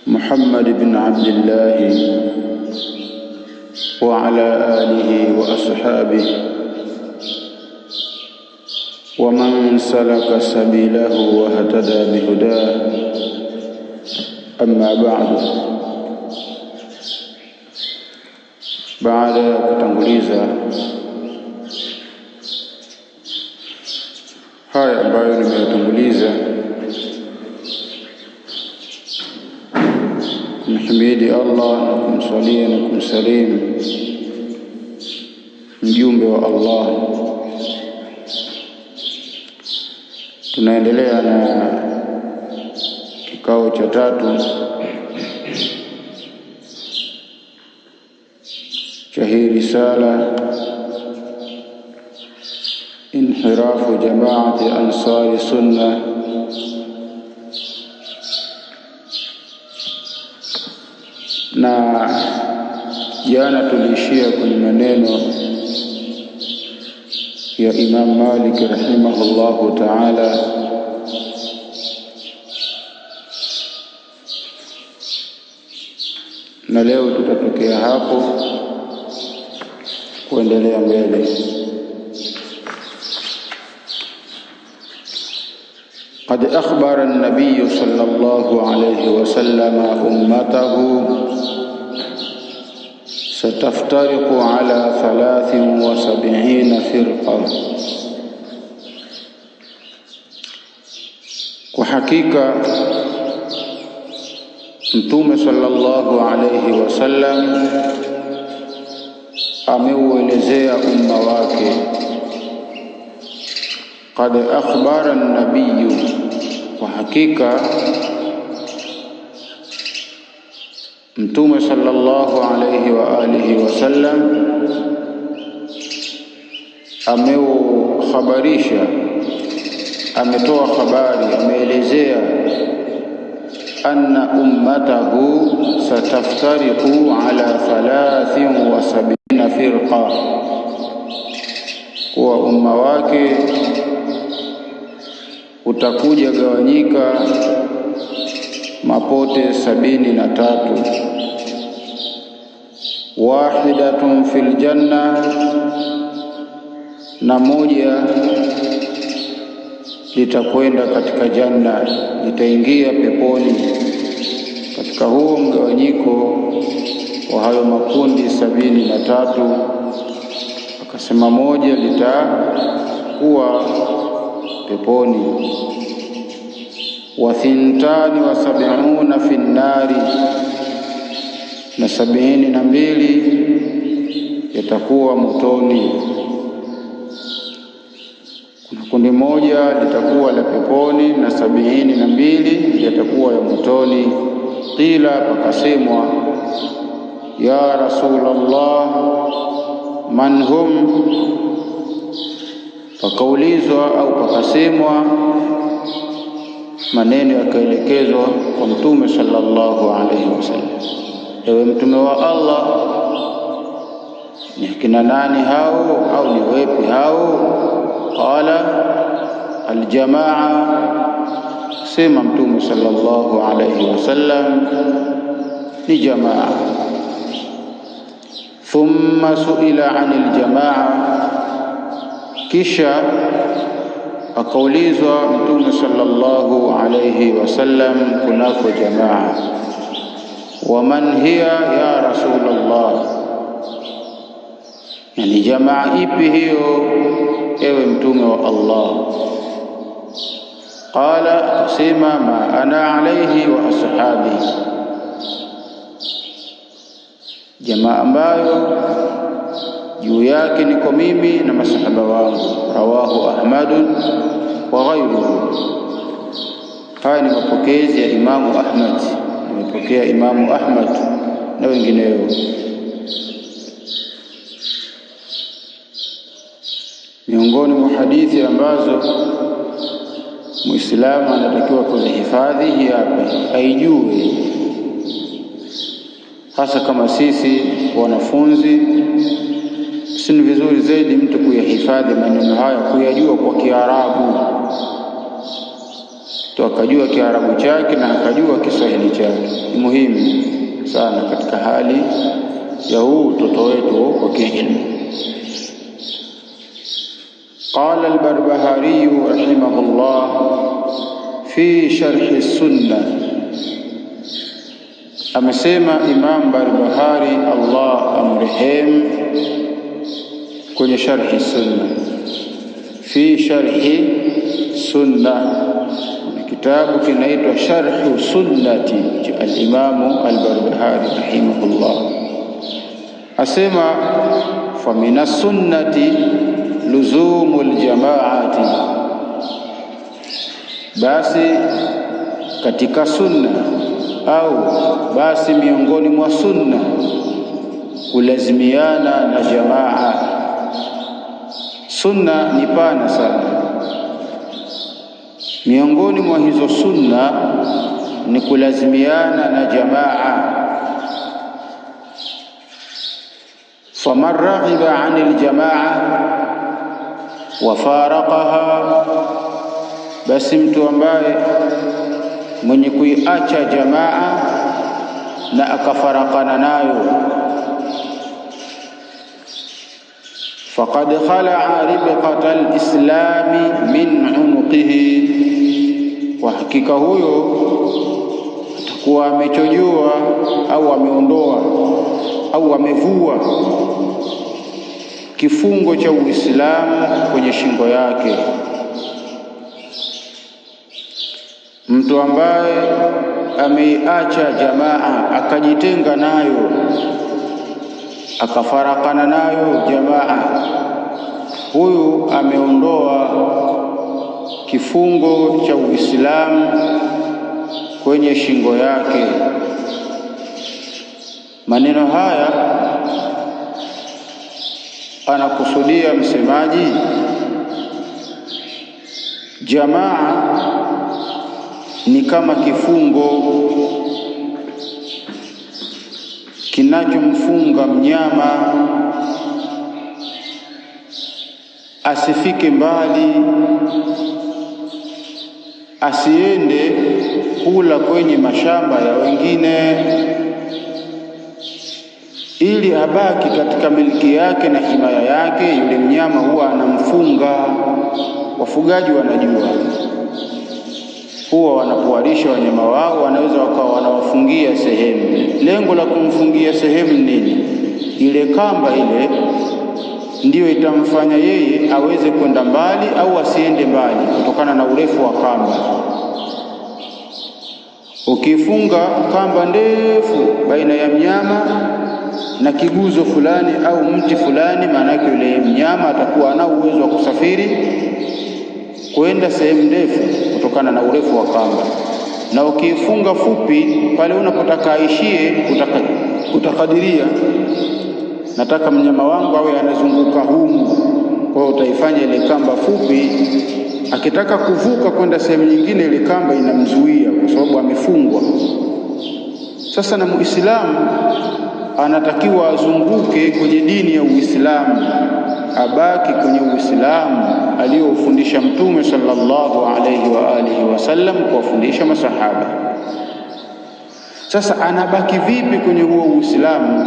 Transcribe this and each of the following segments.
محمد بن عبد الله وعلى آله وأصحابه ومن سلك سبيله واهتدى بهداه. أما بعد kutanguliza haya ambayo nimeyatanguliza, kumhimidi Allah na kumsalia na kumsalimu mjumbe wa Allah, tunaendelea na kikao cha tatu cha hii risala, inhirafu jamaati ansari sunna. Na jana tuliishia kwenye maneno ya Imam Malik rahimahullahu ta'ala, na leo tutatokea hapo kuendelea mbele. قد أخبر النبي صلى الله عليه وسلم أمته ستفترق على 73 فرقة. وحقيقة Mtume sallallahu alayhi wasallam ameuelezea umma wake. Qad akhbara an-nabiy, kwa hakika Mtume sallallahu alayhi wa alihi wasallam ameuhabarisha, ametoa habari, ameelezea anna ummatahu sataftariqu ala 73 firqa, kuwa umma wake utakuja gawanyika mapote 73. Wahidatun fil janna, na moja litakwenda katika janna, litaingia peponi. Katika huo mgawanyiko wa hayo makundi 73, akasema moja litakuwa peponi. Wa 72 fi nnari, na 72 yatakuwa motoni. Kuna kundi moja litakuwa la peponi na 72 yatakuwa ya motoni. Qila, pakasemwa, ya Rasulullah, man hum? Pakaulizwa au pakasemwa, maneno yakaelekezwa kwa Mtume sallallahu alayhi wasallam, ewe Mtume wa Allah, ni kina nani hao au ni wepi hao? Qala aljamaa, sema Mtume sallallahu alayhi wasallam, ni jamaa. Thumma suila anil jamaa, kisha akaulizwa Mtume sallallahu alayhi wasallam kunako jamaa, wa man hiya ya Rasulullah, yani jamaa ipi hiyo ewe Mtume wa Allah? Qala, akasema, ma ana alayhi wa ashabi, jamaa ambayo juu yake niko mimi na masahaba wangu. Rawahu Ahmad wa ghayruhu. Haya ni mapokezi ya Imamu Ahmad, amepokea Imamu Ahmad na wengineo. Miongoni mwa hadithi ambazo Muislamu anatakiwa kuzihifadhi hii hapa, aijue, hasa kama sisi wanafunzi. Si vizuri zaidi mtu kuyahifadhi maneno haya, kuyajua kwa Kiarabu, to akajua Kiarabu chake na akajua Kiswahili chake. Ni muhimu sana katika hali ya huu utoto wetu wa kiilmu. Qala al-Barbahari rahimahullah fi sharh as-sunnah, amesema Imam Barbahari Allah amrehemu kwenye sharhi sunna, fi sharhi sunna, kitabu kinaitwa Sharhu Sunnati al-Imamu al-Barbahari rahimahullah, asema fa minas sunnati luzumul jamaati, basi katika sunna au basi miongoni mwa sunna kulazimiana na jamaa. Sunna ni pana sana. Miongoni mwa hizo sunna ni kulazimiana na jamaa. faman raghiba anil jamaa wa faraqaha, basi mtu ambaye mwenye kuiacha jamaa na akafarakana nayo, faqad khala'a ribqata al-islami min unuqihi, kwa hakika huyo atakuwa amechojoa au ameondoa au amevua kifungo cha Uislamu kwenye shingo yake. Mtu ambaye ameiacha jamaa akajitenga nayo akafarakana nayo jamaa, huyu ameondoa kifungo cha Uislamu kwenye shingo yake. Maneno haya anakusudia msemaji, jamaa ni kama kifungo kinachomfunga mnyama asifike mbali, asiende kula kwenye mashamba ya wengine, ili abaki katika miliki yake na himaya yake. Yule mnyama huwa anamfunga. Wafugaji wanajua, huwa wanapowalisha wanyama wao wanaweza wakawa wanawafungia sehemu. Lengo la kumfungia sehemu nini? Ile kamba ile ndiyo itamfanya yeye aweze kwenda mbali au asiende mbali kutokana na urefu wa kamba. Ukifunga kamba ndefu baina ya mnyama na kiguzo fulani au mti fulani, maana yake yule mnyama atakuwa ana uwezo wa kusafiri kwenda sehemu ndefu kutokana na urefu wa kamba. Na ukifunga fupi, pale unapotaka aishie utakadiria, nataka mnyama wangu awe anazunguka humu, kwa hiyo utaifanya ile kamba fupi. Akitaka kuvuka kwenda sehemu nyingine, ile kamba inamzuia kwa sababu amefungwa. Sasa na Muislamu anatakiwa azunguke kwenye dini ya Uislamu, abaki kwenye Uislamu aliyofundisha Mtume sallallahu alayhi wa alihi wasallam kuwafundisha masahaba. Sasa anabaki vipi kwenye huo Uislamu?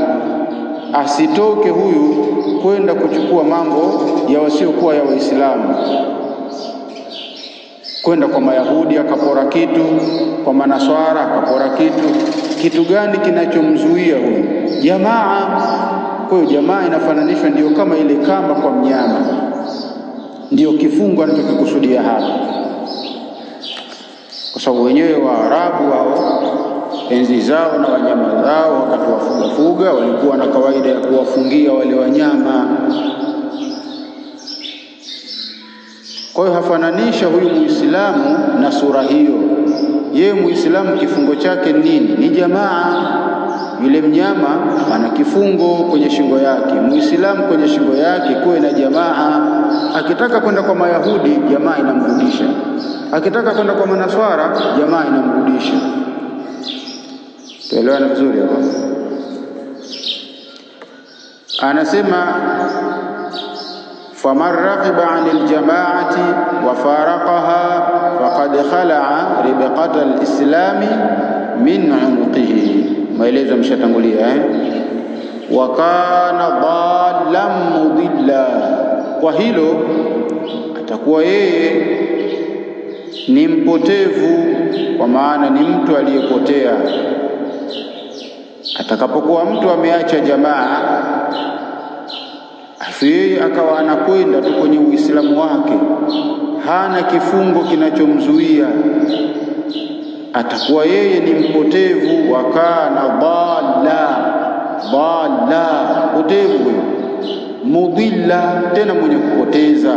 Asitoke huyu kwenda kuchukua mambo ya wasiokuwa ya Waislamu, kwenda kwa Mayahudi akapora kitu, kwa Manaswara akapora kitu. Kitu gani kinachomzuia huyu? Jamaa. Kwa hiyo jamaa inafananishwa ndio kama ile kamba kwa mnyama, ndio kifungo anachokikusudia hapa, kwa sababu wenyewe Waarabu wao enzi zao na wanyama zao wakati wafuga walikuwa na kawaida ya kuwafungia wale wanyama. Kwa hiyo hafananisha huyu Muislamu na sura hiyo. Yeye Muislamu kifungo chake nini? Ni jamaa. Yule mnyama ana kifungo kwenye shingo yake, Muislamu kwenye shingo yake kuwe na jamaa. Akitaka kwenda kwa Mayahudi, jamaa inamrudisha. Akitaka kwenda kwa Manaswara, jamaa inamrudisha. Tuelewana vizuri hapo? Anasema faman raghiba anil jamaati wa faraqaha faqad khala'a ribqata al-islami min maelezo mshatangulia wa kana dhallan mudilla, kwa hilo atakuwa yeye ni mpotevu, kwa maana ni mtu aliyepotea. Atakapokuwa mtu ameacha jamaa afu yeye akawa anakwenda tu kwenye Uislamu wake, hana kifungo kinachomzuia, atakuwa yeye ni mpotevu. Wa kana dhalla, mpotevu, mudilla, tena mwenye kupoteza.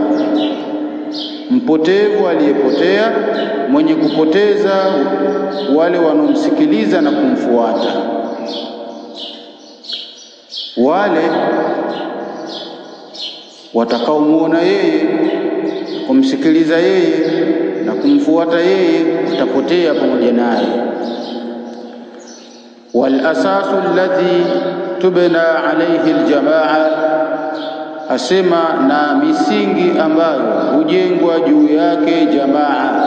Mpotevu aliyepotea, mwenye kupoteza wale wanaomsikiliza na kumfuata. Wale watakaomuona yeye, kumsikiliza yeye na kumfuata yeye, watapotea pamoja naye. Wal asasu alladhi tubna alayhi aljamaa, asema na misingi ambayo hujengwa juu yake jamaa.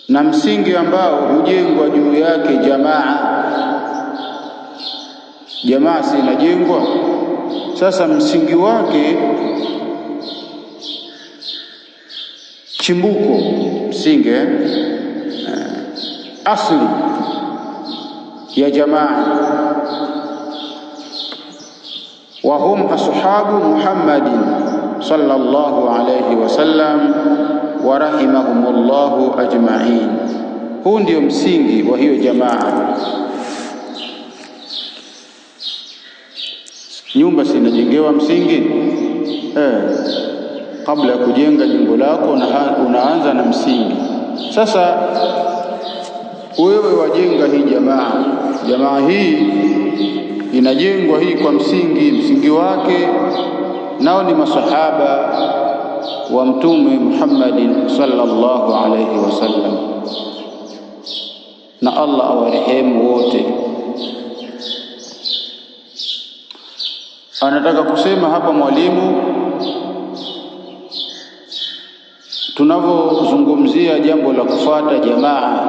Na msingi ambao hujengwa juu yake jamaa. Jamaa si inajengwa, sasa msingi wake, chimbuko, msingi asli ya jamaa. Wa hum ashabu Muhammadin sallallahu alayhi wasallam wa rahimahumullahu ajma'in. Huu ndio msingi wa hiyo jamaa. Nyumba si inajengewa msingi? Kabla ya kujenga jengo lako unaanza na msingi. Sasa wewe wajenga hii jamaa. Jamaa hii inajengwa hii kwa msingi wake nao ni masahaba wa Mtume Muhammadin sallallahu alayhi wasallam, na Allah awarehemu wote. Anataka kusema hapa mwalimu, tunavyozungumzia jambo la kufuata jamaa,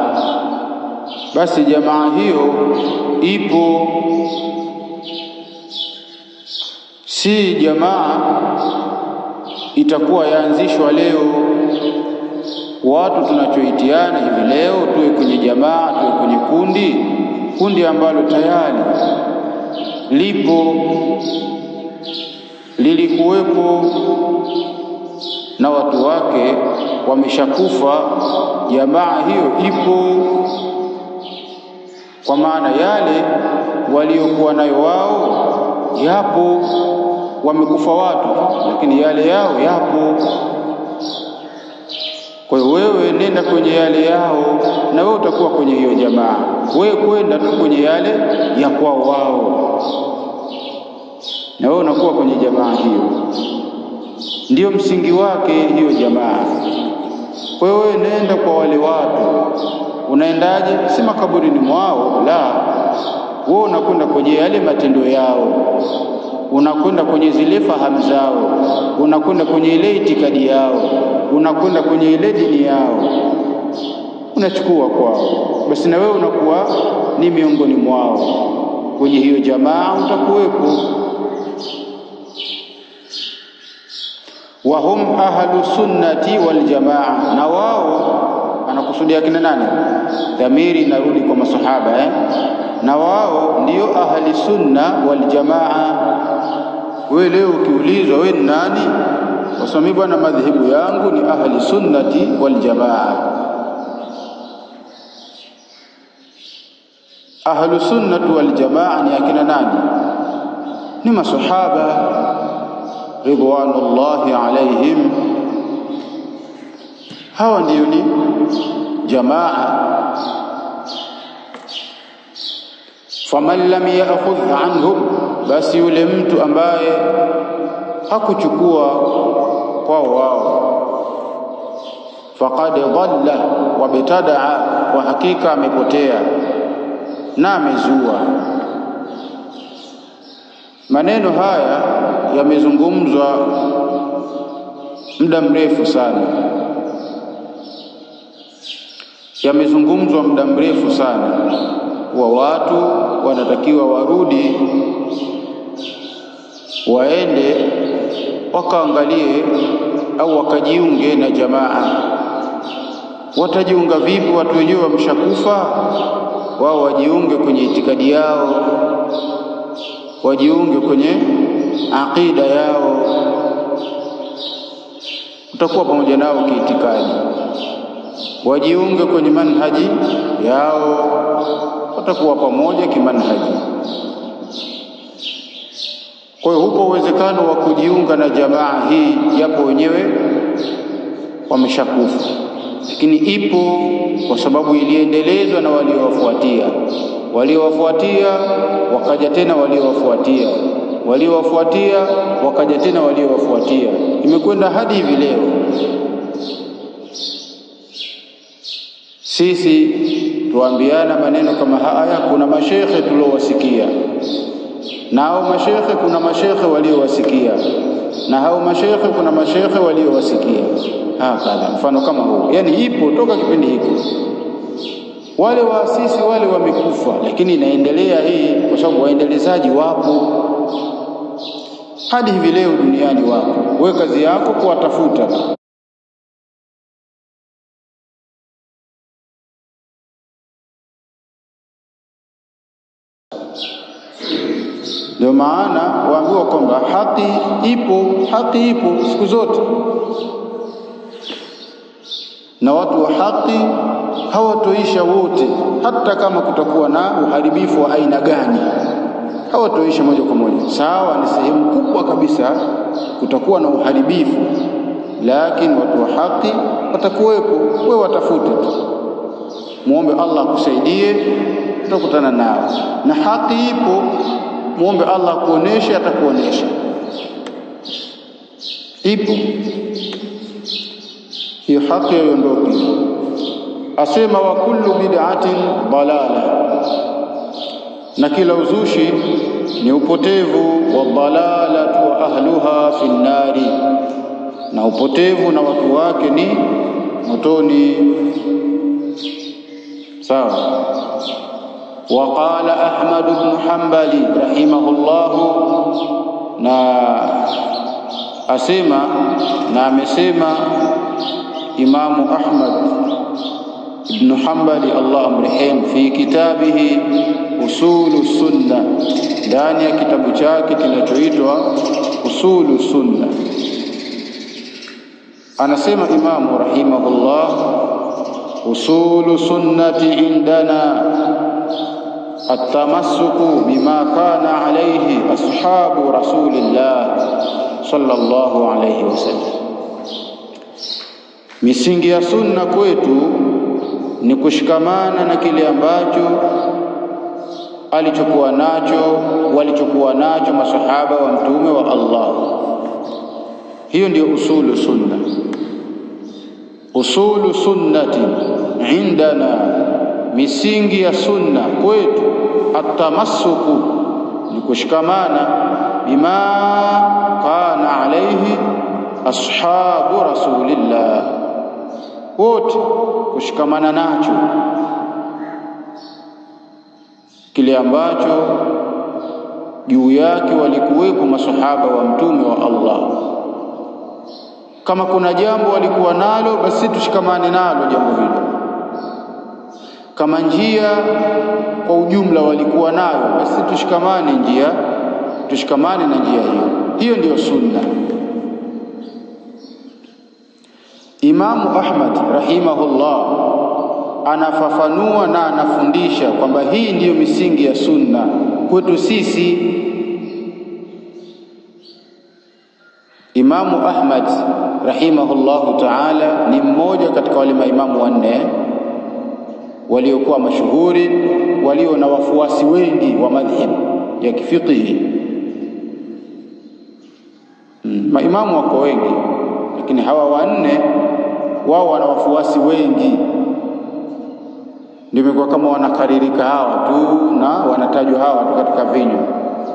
basi jamaa hiyo ipo, si jamaa itakuwa yaanzishwa leo. Watu tunachoitiana hivi leo tuwe kwenye jamaa, tuwe kwenye kundi ambalo tayari lipo, lilikuwepo na watu wake wameshakufa. Jamaa hiyo ipo, kwa maana yale waliokuwa nayo wao yapo. Wamekufa watu, lakini yale yao yapo. Kwa hiyo wewe nenda kwenye yale yao, na wewe utakuwa kwenye hiyo jamaa. Wewe kwenda tu kwenye yale ya kwao wao, na wewe unakuwa kwenye jamaa hiyo. Ndiyo msingi wake hiyo jamaa. Kwa hiyo wewe nenda kwa wale watu. Unaendaje? Si makaburini mwao, la. Wewe unakwenda kwenye yale matendo yao, unakwenda kwenye zile fahamu zao, unakwenda kwenye ile itikadi yao, unakwenda kwenye ile dini yao, unachukua kwao. Basi na wewe unakuwa ni miongoni mwao, kwenye hiyo jamaa utakuwepo. Wa hum ahlu sunnati wal jamaa, na wao anakusudia kina nani? Dhamiri inarudi kwa masahaba na wao ndio ahli sunna wal jamaa. Wewe leo ukiulizwa wewe ni nani, wasemi bwana madhehebu yangu ni ahli sunnati wal jamaa. Ahlu sunnati wal jamaa ni akina nani? Ni masahaba ridwanullahi alaihim. Hawa ndio ni jamaa. Faman lam ya'khudh anhum, basi yule mtu ambaye hakuchukua kwao wao, faqad dhalla wa bitadaa, kwa hakika amepotea na amezua. Maneno haya yamezungumzwa muda mrefu sana, yamezungumzwa muda mrefu sana, wa watu wanatakiwa warudi waende wakaangalie au wakajiunge na jamaa. Watajiunga vipi? Watu wenyewe wameshakufa, wao wajiunge kwenye itikadi yao, wajiunge kwenye aqida yao, utakuwa pamoja nao kiitikadi, wajiunge kwenye manhaji yao, watakuwa pamoja kimanhaji. Kwa hiyo hupo uwezekano wa kujiunga na jamaa hii japo wenyewe wameshakufa, lakini ipo kwa sababu iliendelezwa na waliowafuatia wakaja tena waliowafuatia wakaja tena waliowafuatia, imekwenda hadi hivi leo. Sisi tuambiana maneno kama haya, kuna mashekhe tuliowasikia, na hao mashekhe kuna mashekhe waliowasikia, na hao mashekhe kuna mashekhe waliowasikia, kadha mfano kama huu. Yani ipo toka kipindi hiki, wale waasisi wale wamekufa, lakini inaendelea hii kwa sababu waendelezaji wapo hadi hivi leo duniani wapo. Wewe kazi yako kuwatafuta. Ndio maana waambiwa kwamba haki ipo siku zote, na watu wa haki hawatoisha wote, hata kama kutakuwa na uharibifu wa aina gani, hawatoisha moja kwa moja. Sawa, ni sehemu kubwa kabisa kutakuwa na uharibifu, lakini watu wa haki watakuwepo. Wewe watafute tu, muombe Allah akusaidie, utakutana nao. Na haki ipo, muombe Allah kuonesha, atakuonesha. Ipo hiyo haki, haiondoki. Asema wa kullu bid'atin dalala, na kila uzushi ni upotevu. Wa dalalatu wa ahluha fi nnari, na upotevu na watu wake ni motoni. Sawa. وقال أحمد بن حنبل رحمه الله, na asema na amesema Imamu Ahmad ibn Hanbali Allah amrehemu, fi kitabihi usulu sunna, ndani ya kitabu chake kinachoitwa usulu sunna, anasema Imamu rahimahullah, usulu sunnati indana التمسك بما كان عليه أصحاب رسول الله صلى الله عليه وسلم. Misingi ya sunna kwetu ni kushikamana na kile ambacho walichokuwa nacho masahaba wa mtume wa Allah. Hiyo ndio usulu sunna. Usulu sunnati indana, misingi ya sunna kwetu, atamassuku ni kushikamana, bima kana alayhi ashabu rasulillah, wote kushikamana nacho kile ambacho juu yake walikuweko masahaba wa mtume wa Allah. Kama kuna jambo walikuwa nalo, basi tushikamane nalo jambo hilo. Kama njia kwa ujumla walikuwa nayo, basi tushikamane na njia hiyo. Hiyo ndiyo sunna. Imamu Ahmad rahimahullah anafafanua na anafundisha kwamba hii ndiyo misingi ya sunna kwetu sisi. Imamu Ahmad rahimahullahu ta'ala ni mmoja katika wale maimamu wanne waliokuwa mashuhuri, walio na wafuasi wengi wa madhhab ya kifiqhi. Maimamu wako wengi, lakini hawa wanne wao wana wafuasi wengi, ndio imekuwa kama wanakaririka hawa tu na wanatajwa hawa tu katika vinywa.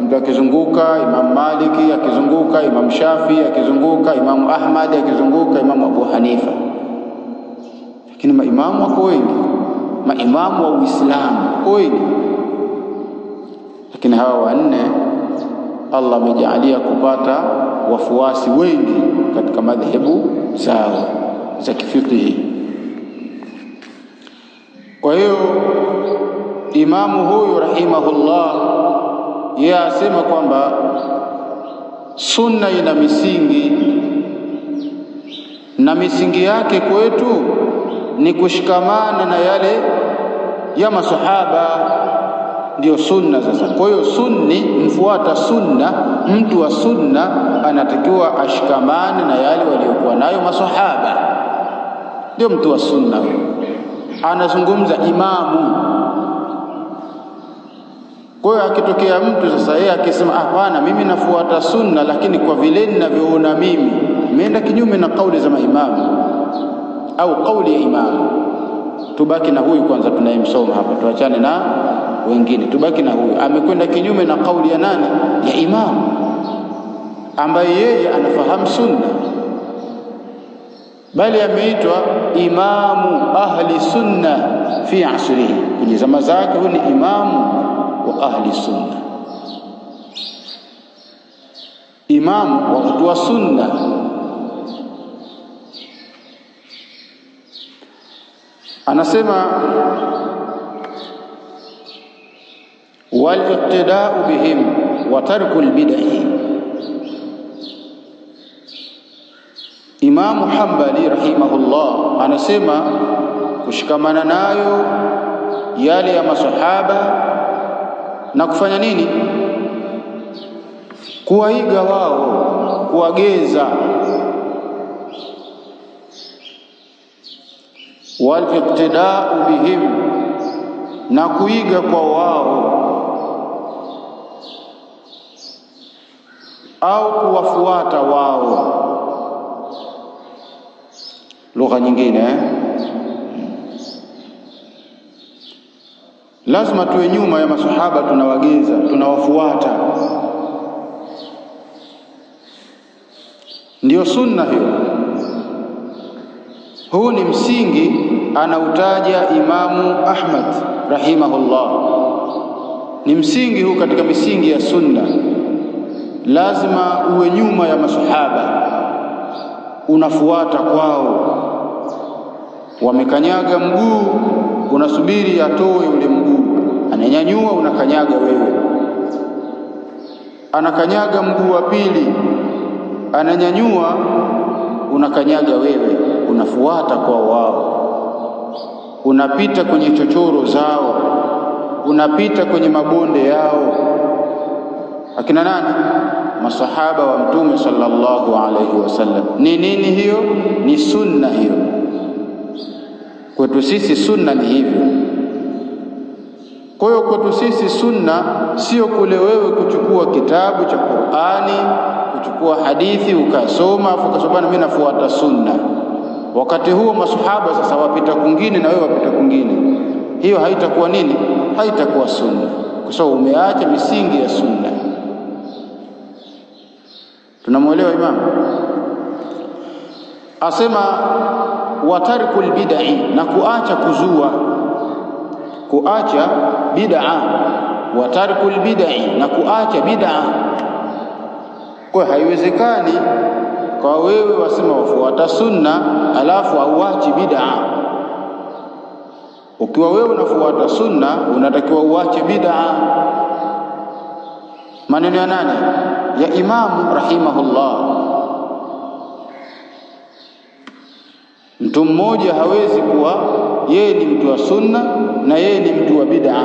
Mtu akizunguka Imam Maliki, akizunguka Imam Shafi, akizunguka Imam Ahmad, akizunguka Imam Abu Hanifa, lakini maimamu wako wengi. maimamu wa Uislamu wengi, lakini hawa wanne Allah amejalia kupata wafuasi wengi katika madhehebu zao za kifiqhi. Kwa hiyo imamu huyu rahimahullah yeye asema kwamba sunna ina misingi, na misingi yake kwetu ni kushikamana na yale ya masahaba, ndio sunna. Sasa kwa hiyo sunni, mfuata sunna, mtu wa sunna anatakiwa ashikamane na yale waliokuwa nayo masahaba, ndio mtu wa sunna. Anazungumza imamu. Kwa hiyo akitokea mtu sasa yeye akisema hapana, mimi nafuata sunna, lakini kwa vile ninavyoona mimi, imeenda kinyume na kauli za maimamu au kauli ya imamu, tubaki na huyu kwanza tunayemsoma hapa, tuachane na wengine, tubaki na huyu. Amekwenda kinyume na kauli ya nani? Ya imamu, ambaye yeye anafahamu sunna, bali ameitwa imamu ahli sunna fi asrihi, kwenye zama zake. Huyu ni imamu wa ahli sunna, imamu wa watu wa sunna. Anasema wal-iqtida'u bihim wa tarku al-bid'ah. Imamu Hanbali rahimahullah anasema kushikamana nayo yale ya masahaba na kufanya nini? Kuwaiga wao, kuwageza. Wal-iqtida'u bihim, na kuiga kwa wao au kuwafuata wao. Lugha nyingine lazima tuwe nyuma ya masahaba, tunawageza, tunawafuata. Ndiyo sunna hiyo. Huu ni msingi anautaja Imamu Ahmad rahimahullah. Ni msingi huu katika misingi ya sunna. Lazima uwe nyuma ya masahaba, unafuata kwao. Wamekanyaga mguu, unasubiri atoe ule mguu. Ananyanyua, unakanyaga wewe. Anakanyaga mguu wa pili, ananyanyua, unakanyaga wewe. Unafuata kwa wao, unapita kwenye chochoro zao, unapita kwenye mabonde yao. Akina nani? Masahaba wa Mtume sallallahu alaihi wasallam. Ni nini hiyo? Ni sunna hiyo. Kwetu sisi sunna ni hivyo. Kwa hiyo kwetu sisi sunna sio kule wewe kuchukua kitabu cha Qur'ani, kuchukua hadithi ukasoma afu ukasoma mimi nafuata sunna. Wakati huo masahaba sasa wapita kwingine na wewe wapita kwingine. Hiyo haitakuwa nini? Haitakuwa sunna, kwa sababu umeacha misingi ya sunna. Tunamuelewa Imam? Asema watarkul bid'i, na kuacha kuzua, kuacha bid'a. Watarkul bid'i, na kuacha bid'a. Kwa haiwezekani kwa wewe wasema wafuata sunna alafu auachi bid'a. Ukiwa wewe unafuata sunna unatakiwa uache bid'a. Maneno ya nani? Ya Imamu rahimahullah. Mtu mmoja hawezi kuwa yeye ni mtu wa sunna na yeye ni mtu wa bid'a.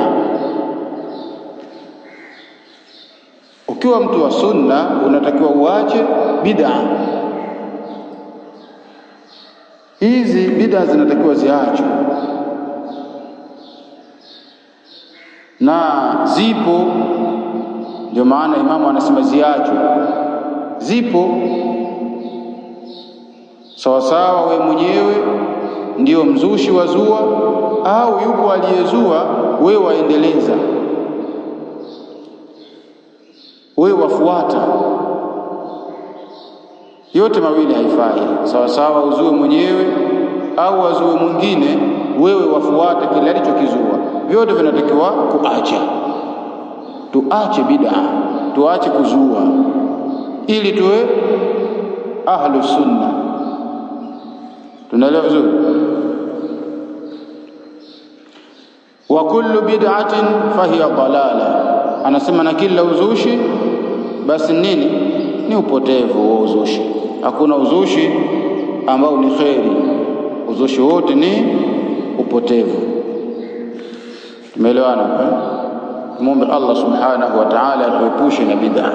Ukiwa mtu wa sunna unatakiwa uache bid'a. Hizi bid'a zinatakiwa ziachwe, na zipo. Ndio maana Imamu anasema ziachwe. Zipo sawasawa, we mwenyewe ndio mzushi wa zua au yupo aliyezua, wewe waendeleza, wewe wafuata. Yote mawili haifai. Sawasawa uzue mwenyewe au azue mwingine, wewe wafuate kile alichokizua. Vyote vinatakiwa kuacha. Tuache bid'a, tuache kuzua ili tuwe ahlu sunna. Tunaelewa vizuri? Wa kullu bid'atin fahiya dalala, anasema na kila uzushi basi nini? Ni upotevu wa uzushi. Hakuna uzushi ambao ni kheri, uzushi wote ni upotevu. Tumeelewana? Muombe Allah subhanahu wa ta'ala atuepushe na bid'a.